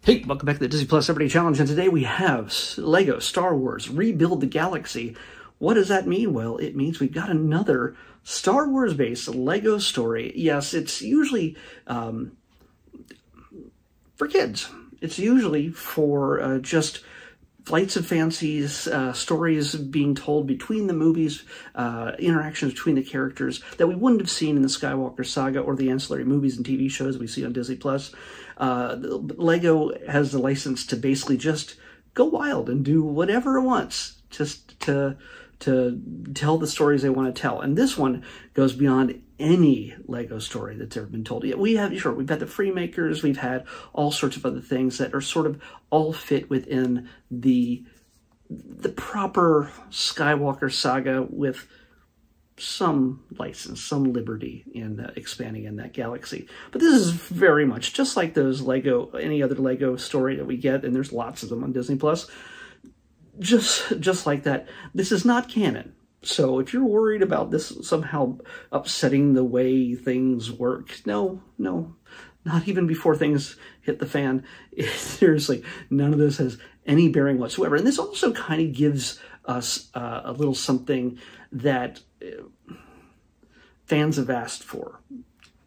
Hey, welcome back to the Disney Plus Everyday Challenge, and today we have LEGO Star Wars Rebuild the Galaxy. What does that mean? Well, it means we've got another Star Wars-based LEGO story. Yes, it's usually for kids. It's usually for just flights of fancies, stories being told between the movies, interactions between the characters that we wouldn't have seen in the Skywalker saga or the ancillary movies and TV shows we see on Disney Plus. LEGO has the license to basically just go wild and do whatever it wants, just to tell the stories they want to tell. And this one goes beyond any LEGO story that's ever been told. We've had the Freemakers, we've had all sorts of other things that are sort of all fit within the proper Skywalker saga with some license, some liberty in expanding in that galaxy. But this is very much just like those any other LEGO story that we get, and there's lots of them on Disney Plus. Just like that. This is not canon. So if you're worried about this somehow upsetting the way things work, no, not even before things hit the fan. Seriously, none of this has any bearing whatsoever. And this also kind of gives us a little something that fans have asked for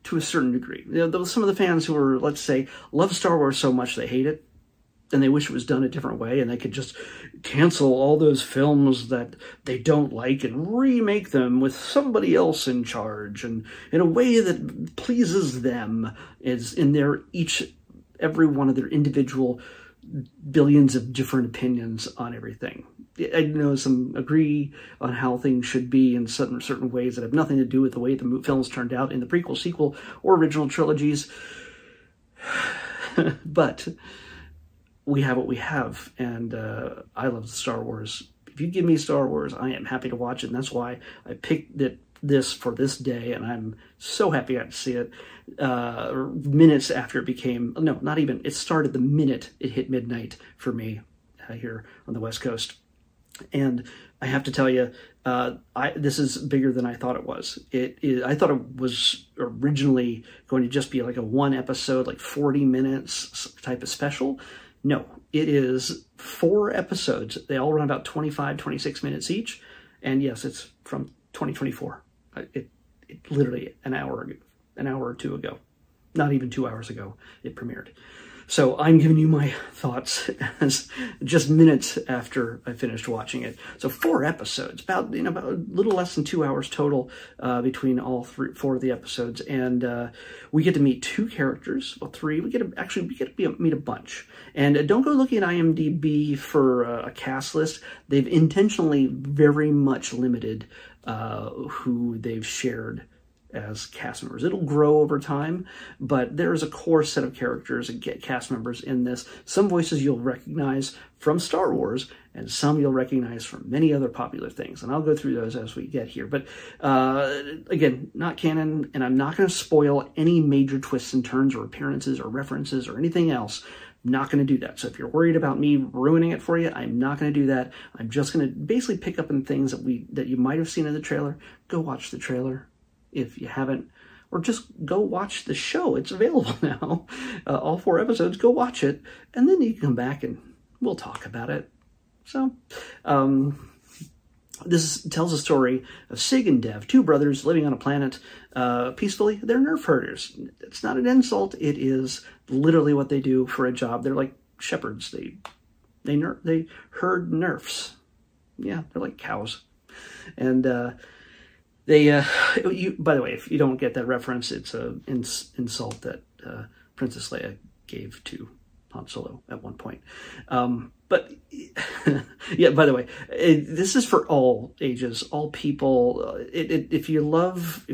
to a certain degree. Some of the fans who are, let's say, love Star Wars so much they hate it, and they wish it was done a different way, and they could just cancel all those films that they don't like and remake them with somebody else in charge and in a way that pleases them, is in every one of their individual billions of different opinions on everything. I know some agree on how things should be in certain ways that have nothing to do with the way the films turned out in the prequel, sequel, or original trilogies. But we have what we have, and I love Star Wars. If you give me Star Wars, I am happy to watch it, and that's why I picked this for this day, and I'm so happy I got to see it minutes after it became, no, not even, it started the minute it hit midnight for me here on the West Coast. And I have to tell you, this is bigger than I thought it was. I thought it was originally going to just be like a one episode, like 40 minutes type of special. No, it is 4 episodes. They all run about 25, 26 minutes each. And yes, it's from 2024. It literally an hour or two ago, not even 2 hours ago, it premiered. So I'm giving you my thoughts as just minutes after I finished watching it. So 4 episodes, about a little less than 2 hours total between all 4 of the episodes, and we get to meet 2 characters, well 3. We get to meet a bunch. And don't go looking at IMDb for a cast list. They've intentionally very much limited who they've shared as cast members. It'll grow over time, but there's a core set of characters and cast members in this. Some voices you'll recognize from Star Wars, and some you'll recognize from many other popular things. And I'll go through those as we get here. But again, not canon, and I'm not going to spoil any major twists and turns or appearances or references or anything else. I'm not going to do that. So if you're worried about me ruining it for you, I'm not going to do that. I'm just going to basically pick up on things that you might have seen in the trailer. Go watch the trailer if you haven't, or just go watch the show. It's available now. All 4 episodes, go watch it, and then you can come back and we'll talk about it. So, this tells a story of Sig and Dev, 2 brothers living on a planet peacefully. They're nerf herders. It's not an insult. It is literally what they do for a job. They're like shepherds. They herd nerfs. Yeah, they're like cows. And by the way, if you don't get that reference, it's an insult that Princess Leia gave to Han Solo at one point. But yeah, by the way, this is for all ages, all people. If you love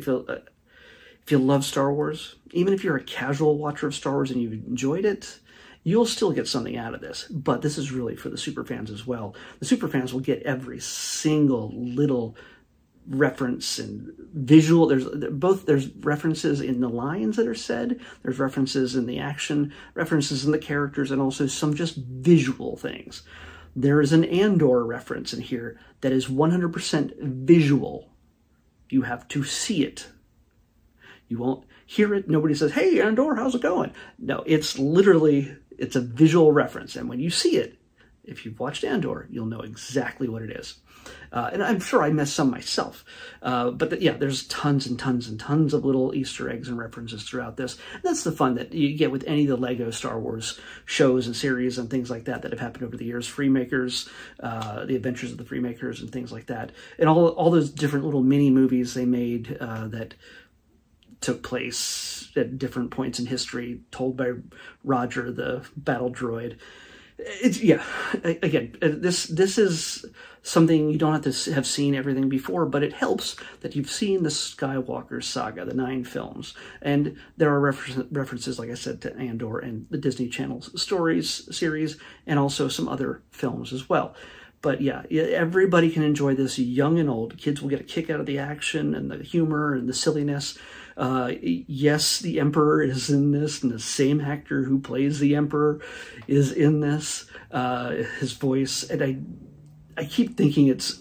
Star Wars, even if you're a casual watcher of Star Wars and you've enjoyed it, you'll still get something out of this. But this is really for the super fans as well. The super fans will get every single little reference and visual. There's references in the lines that are said, there's references in the action, references in the characters, and also some just visual things. There is an Andor reference in here that is 100% visual. You have to see it. You won't hear it. Nobody says, "Hey, Andor, how's it going?" No, it's literally It's a visual reference. And when you see it, if you've watched Andor, you'll know exactly what it is. And I'm sure I missed some myself. Yeah, there's tons and tons and tons of little Easter eggs and references throughout this. And that's the fun that you get with any of the Lego Star Wars shows and series and things like that that have happened over the years. Freemakers, The Adventures of the Freemakers and things like that. And all those different little mini movies they made that took place at different points in history, told by Roger, the battle droid. Again, this is something you don't have to have seen everything before, but it helps that you've seen the Skywalker saga, the 9 films. And there are references, like I said, to Andor and the Disney Channel's stories series, and also some other films as well. But yeah, everybody can enjoy this, young and old. Kids will get a kick out of the action and the humor and the silliness. Yes, the Emperor is in this, and the same actor who plays the Emperor is in this. His voice, and I keep thinking it's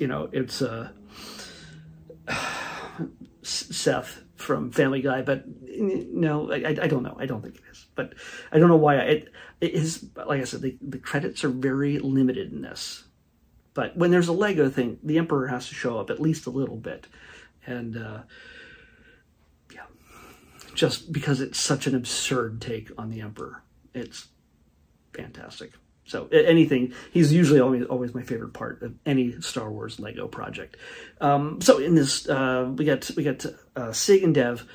Seth from Family Guy, but no, I don't know. I don't think it is, but I don't know why. It is, like I said, the credits are very limited in this. But when there's a Lego thing, the Emperor has to show up at least a little bit. And yeah, just because it's such an absurd take on the Emperor. It's fantastic. So anything, he's usually always my favorite part of any Star Wars Lego project. So in this, we got Sig and Dev.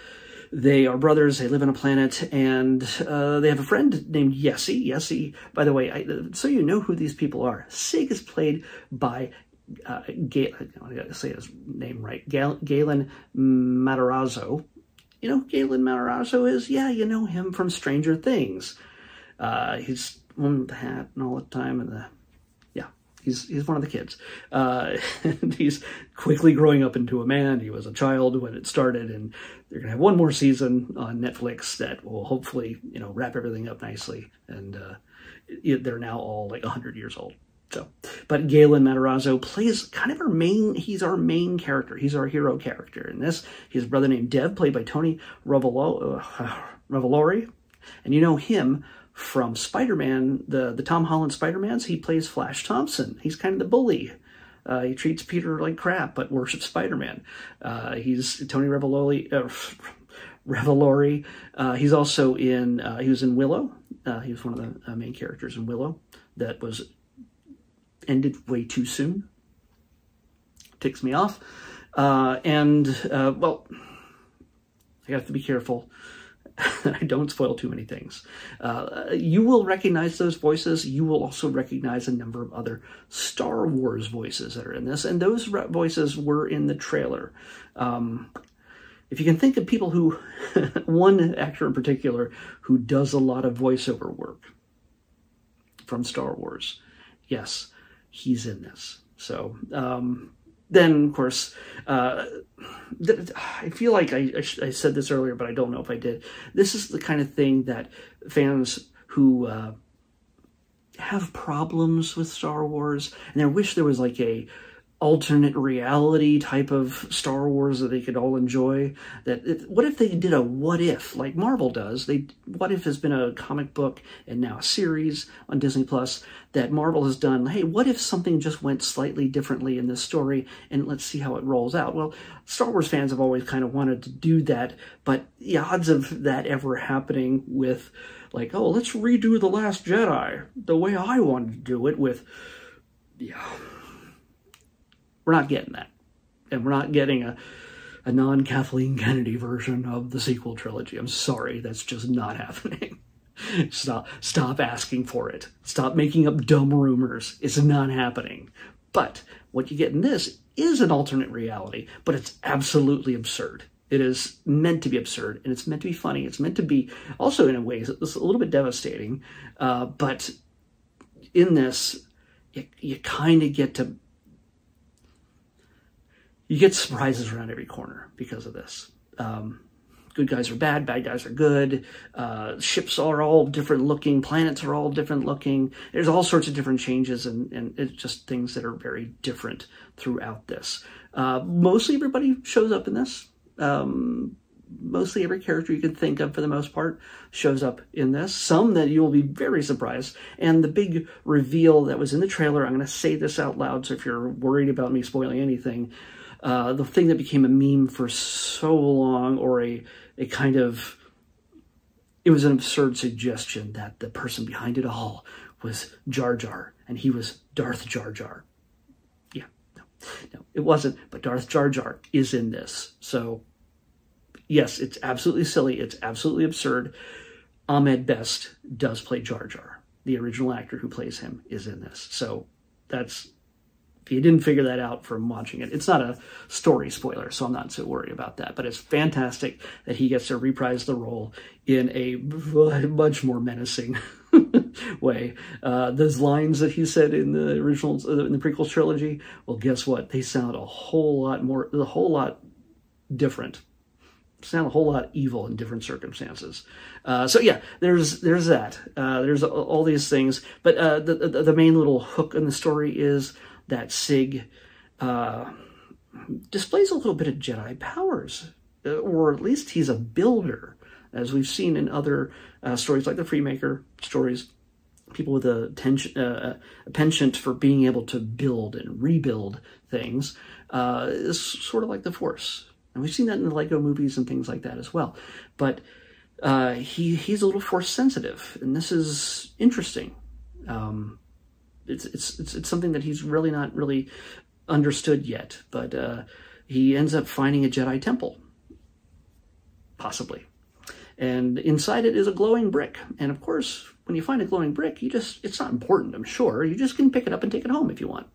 They are brothers, they live on a planet, and they have a friend named Yessi. Yessi, by the way, so you know who these people are. Sig is played by, I gotta say his name right, Galen Matarazzo. You know who Galen Matarazzo is? Yeah, you know him from Stranger Things. He's one with the hat and all the time, and he's one of the kids. And he's quickly growing up into a man. He was a child when it started, and they're going to have one more season on Netflix that will hopefully, wrap everything up nicely. And they're now all like 100 years old. So, but Galen Matarazzo plays kind of he's our main character. He's our hero character in this. His brother named Dev, played by Tony Revolori. And you know him from Spider-Man, the Tom Holland Spider-Mans. He plays Flash Thompson. He's kind of the bully. He treats Peter like crap, but worships Spider-Man. He's Tony Revolori. He's also he was in Willow. He was one of the main characters in Willow that was ended way too soon. Ticks me off. Well, I have to be careful. I don't spoil too many things. You will recognize those voices. You will also recognize a number of other Star Wars voices that are in this, and those voices were in the trailer. If you can think of people who, one actor in particular, who does a lot of voiceover work from Star Wars, yes, he's in this. So, then, of course, I feel like I said this earlier, but I don't know if I did. This is the kind of thing that fans who have problems with Star Wars, and they wish there was like a alternate reality type of Star Wars that they could all enjoy. What if they did a what if, like Marvel does? What if has been a comic book and now a series on Disney Plus that Marvel has done. Hey, what if something just went slightly differently in this story, and let's see how it rolls out? Well, Star Wars fans have always kind of wanted to do that, but the odds of that ever happening with, like, oh, let's redo The Last Jedi the way I wanted to do it with, we're not getting that. And we're not getting a non-Kathleen Kennedy version of the sequel trilogy. I'm sorry, that's just not happening. Stop asking for it. Stop making up dumb rumors. It's not happening. But what you get in this is an alternate reality, but it's absolutely absurd. It is meant to be absurd, and it's meant to be funny. It's meant to be, also in a way, it's a little bit devastating. But in this, you kind of get to, you get surprises around every corner because of this. Good guys are bad guys are good. Ships are all different looking. Planets are all different looking. There's all sorts of different changes, and it's just things that are very different throughout this. Mostly everybody shows up in this. mostly every character you can think of for the most part shows up in this. Some that you'll be very surprised. And the big reveal that was in the trailer, I'm going to say this out loud, so if you're worried about me spoiling anything, the thing that became a meme for so long, or a kind of, it was an absurd suggestion that the person behind it all was Jar Jar, and he was Darth Jar Jar. Yeah, no, it wasn't, but Darth Jar Jar is in this. So, yes, it's absolutely silly. It's absolutely absurd. Ahmed Best does play Jar Jar. The original actor who plays him is in this. So, that's, if you didn't figure that out from watching it, it's not a story spoiler, so I'm not so worried about that. But it's fantastic that he gets to reprise the role in a much more menacing way. Those lines that he said in the original, in the prequel trilogy, well, guess what? They sound a whole lot different. Sound a whole lot evil in different circumstances. So yeah, there's that. There's all these things, but the main little hook in the story is that Sig displays a little bit of Jedi powers, or at least he's a builder, as we've seen in other stories like the Freemaker stories. People with a penchant for being able to build and rebuild things is sort of like the Force. And we've seen that in the Lego movies and things like that as well. But he's a little Force sensitive, and this is interesting. It's something that he's really not really understood yet, but he ends up finding a Jedi temple, possibly. And inside it is a glowing brick. And of course, when you find a glowing brick, it's not important, I'm sure. You just can pick it up and take it home if you want.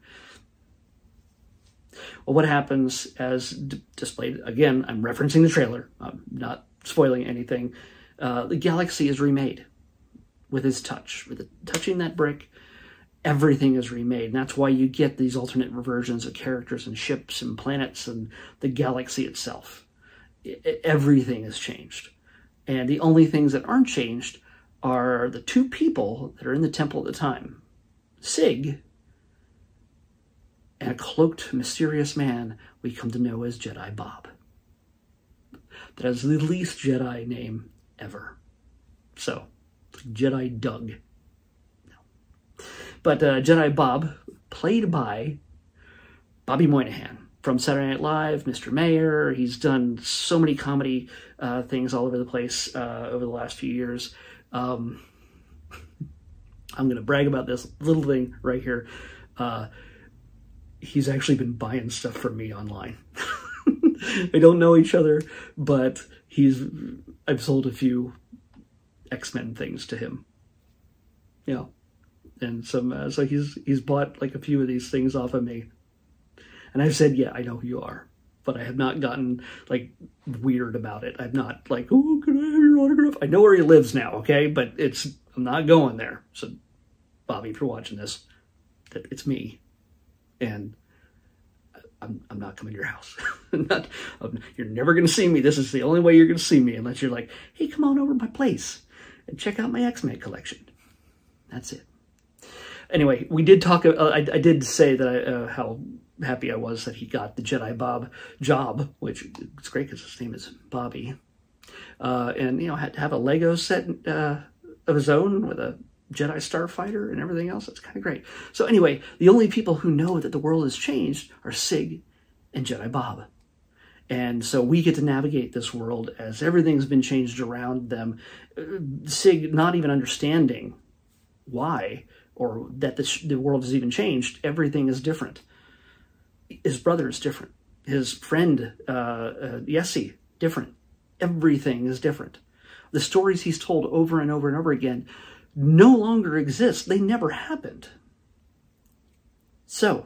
Well, what happens as displayed, again, I'm referencing the trailer, I'm not spoiling anything. The galaxy is remade with his touch. With touching that brick, everything is remade. And that's why you get these alternate versions of characters and ships and planets and the galaxy itself. Everything is changed. And the only things that aren't changed are the two people that are in the temple at the time. Sig, and a cloaked, mysterious man we come to know as Jedi Bob. That is the least Jedi name ever. So, Jedi Doug. No. But Jedi Bob, played by Bobby Moynihan from Saturday Night Live, Mr. Mayor. He's done so many comedy things all over the place over the last few years. I'm going to brag about this little thing right here. He's actually been buying stuff from me online. We don't know each other, but I've sold a few X-Men things to him. Yeah. And some, so he's bought like a few of these things off of me. And I've said, yeah, I know who you are, but I have not gotten like weird about it. I'm not like, oh, can I have your autograph? I know where he lives now. Okay. But I'm not going there. So Bobby, if you're watching this, it's me. And I'm not coming to your house. You're never going to see me. This is the only way you're going to see me, unless you're like, hey, come on over to my place and check out my X-Men collection. That's it. Anyway, we did talk. I did say that how happy I was that he got the Jedi Bob job, which it's great because his name is Bobby, and had to have a Lego set of his own with a Jedi Starfighter and everything else. That's kind of great. So anyway, the only people who know that the world has changed are Sig and Jedi Bob. And so we get to navigate this world as everything's been changed around them. Sig not even understanding why or that the world has even changed. Everything is different. His brother is different. His friend, Yessie, different. Everything is different. The stories he's told over and over and over again no longer exist. They never happened. So,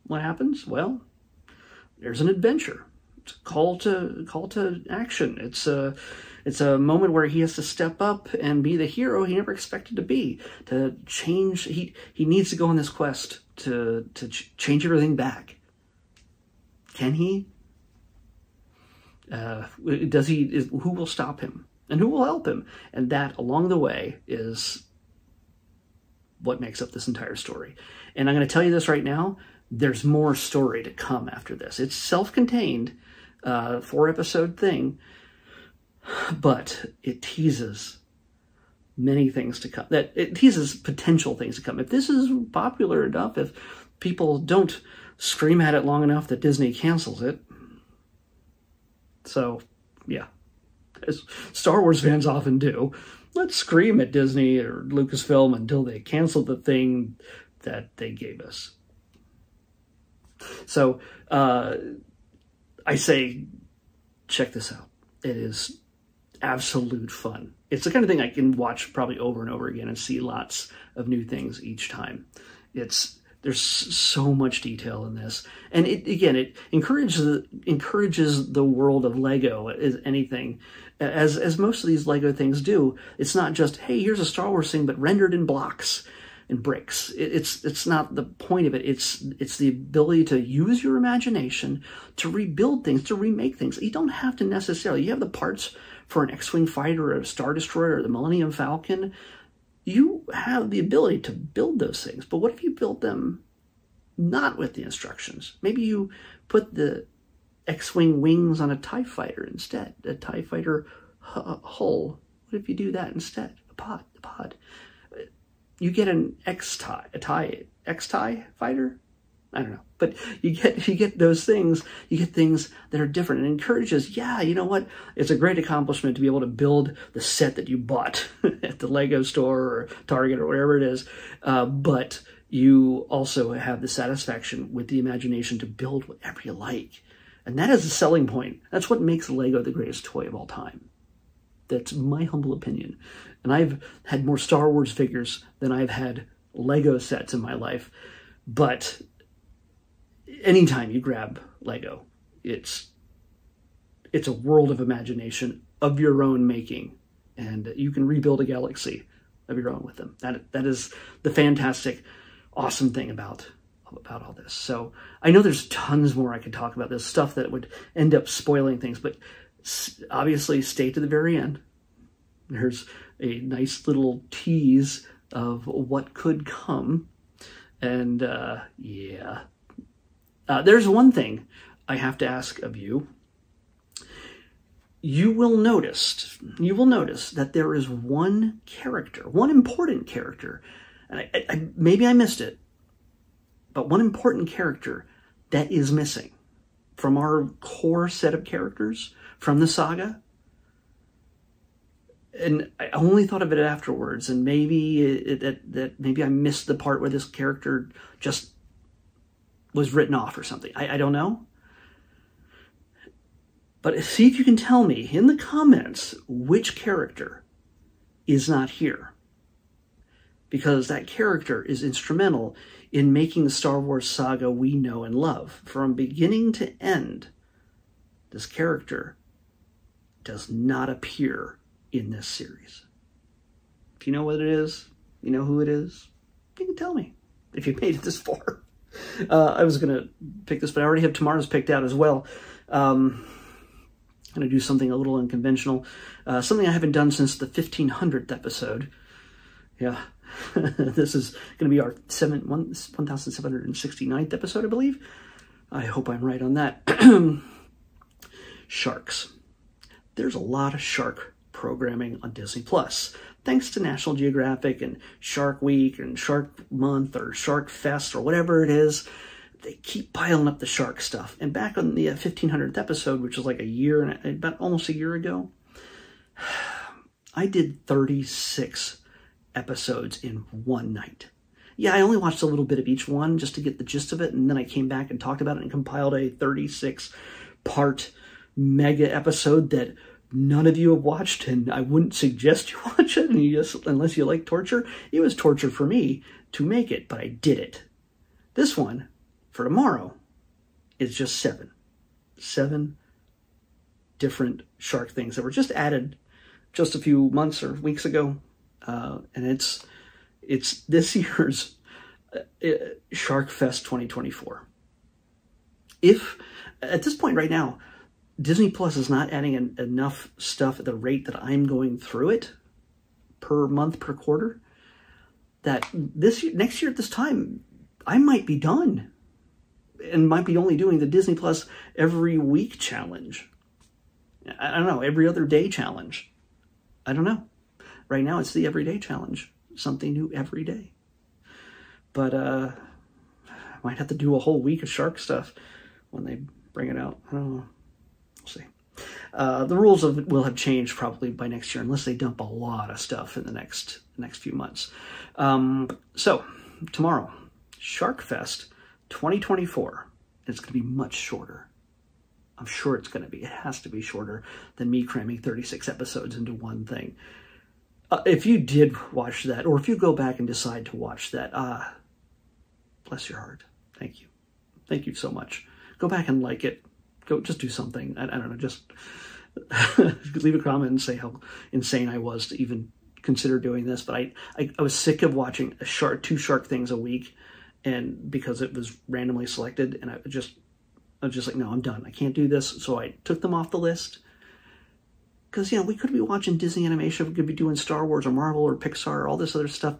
what happens? Well, there's an adventure. It's a call to action. It's a moment where he has to step up and be the hero he never expected to be. To change, he needs to go on this quest to change everything back. Can he? Does he? Who will stop him? And who will help him? And that, along the way, is what makes up this entire story. And I'm going to tell you this right now, there's more story to come after this. It's self-contained, 4-episode thing, but it teases many things to come. That it teases potential things to come. If this is popular enough, if people don't scream at it long enough that Disney cancels it. So, yeah, as Star Wars fans often do, let's scream at Disney or Lucasfilm until they cancel the thing that they gave us. So, I say, check this out. It is absolute fun. It's the kind of thing I can watch probably over and over again and see lots of new things each time. There's so much detail in this. And it encourages the world of Lego as anything. As most of these Lego things do, it's not just, hey, here's a Star Wars thing, but rendered in blocks and bricks. It's not the point of it. It's the ability to use your imagination to rebuild things, to remake things. You don't have to necessarily, you have the parts for an X-Wing fighter or a Star Destroyer or the Millennium Falcon. You have the ability to build those things, but what if you build them not with the instructions? Maybe you put the X-Wing wings on a TIE fighter instead, a TIE fighter hull. What if you do that instead? The pod. You get an X-TIE fighter? I don't know. But you get those things, you get things that are different. It encourages, yeah, you know what? It's a great accomplishment to be able to build the set that you bought at the Lego store or Target or wherever it is. But you also have the satisfaction with the imagination to build whatever you like. And that is a selling point. That's what makes Lego the greatest toy of all time. That's my humble opinion. And I've had more Star Wars figures than I've had Lego sets in my life. But anytime you grab Lego, it's a world of imagination of your own making. And you can rebuild a galaxy of your own with them. That is the fantastic, awesome thing about all this. So I know there's tons more I could talk about. This stuff that would end up spoiling things, but obviously stay to the very end. There's a nice little tease of what could come. And yeah. There's one thing I have to ask of you. You will notice that there is one character, one important character, and maybe I missed it, but one important character that is missing from our core set of characters from the saga. And I only thought of it afterwards, and maybe maybe I missed the part where this character just was written off or something. I don't know. But see if you can tell me in the comments which character is not here. Because that character is instrumental in making the Star Wars saga we know and love. From beginning to end, this character does not appear in this series. If you know what it is, you know who it is, you can tell me if you made it this far. I was going to pick this, but I already have tomorrow's picked out as well. I'm going to do something a little unconventional. Something I haven't done since the 1500th episode. Yeah. This is going to be our 1769th episode, I believe. I hope I'm right on that. Sharks. There's a lot of shark programming on Disney Plus, thanks to National Geographic and Shark Week and Shark Month or Shark Fest or whatever it is. They keep piling up the shark stuff. And back on the 1500th episode, which was like about almost a year ago, I did 36 episodes in one night. Yeah, I only watched a little bit of each one just to get the gist of it, and then I came back and talked about it and compiled a 36-part mega episode that none of you have watched, and I wouldn't suggest you watch it unless you like torture. It was torture for me to make it, but I did it. This one, for tomorrow, is just 7 different shark things that were just added just a few months or weeks ago. And it's this year's Shark Fest 2024. If, at this point right now, Disney Plus is not adding enough stuff at the rate that I'm going through it per month, per quarter, that next year at this time, I might be done and might be only doing the Disney Plus every week challenge. I don't know, every other day challenge. I don't know. Right now it's the everyday challenge. Something new every day. But I might have to do a whole week of shark stuff when they bring it out. I don't know. We'll see. The rules will have changed probably by next year, unless they dump a lot of stuff in the next few months. So tomorrow, Shark Fest 2024. It's going to be much shorter. I'm sure it's going to be. It has to be shorter than me cramming 36 episodes into one thing. If you did watch that, or if you go back and decide to watch that, bless your heart. Thank you. Thank you so much. Go back and like it. Go, just do something. I don't know, just leave a comment and say how insane I was to even consider doing this. But I was sick of watching two shark things a week, and because it was randomly selected, and I was just like, no, I'm done. I can't do this. So I took them off the list. Because, you know, we could be watching Disney animation, we could be doing Star Wars or Marvel or Pixar or all this other stuff.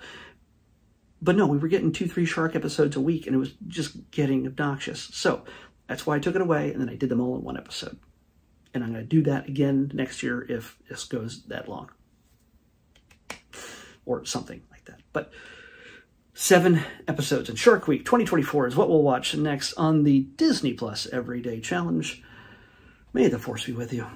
But no, we were getting 2-3 shark episodes a week, and it was just getting obnoxious. So that's why I took it away, and then I did them all in one episode. And I'm going to do that again next year if this goes that long. Or something like that. But 7 episodes in Shark Week 2024 is what we'll watch next on the Disney Plus Everyday Challenge. May the Force be with you.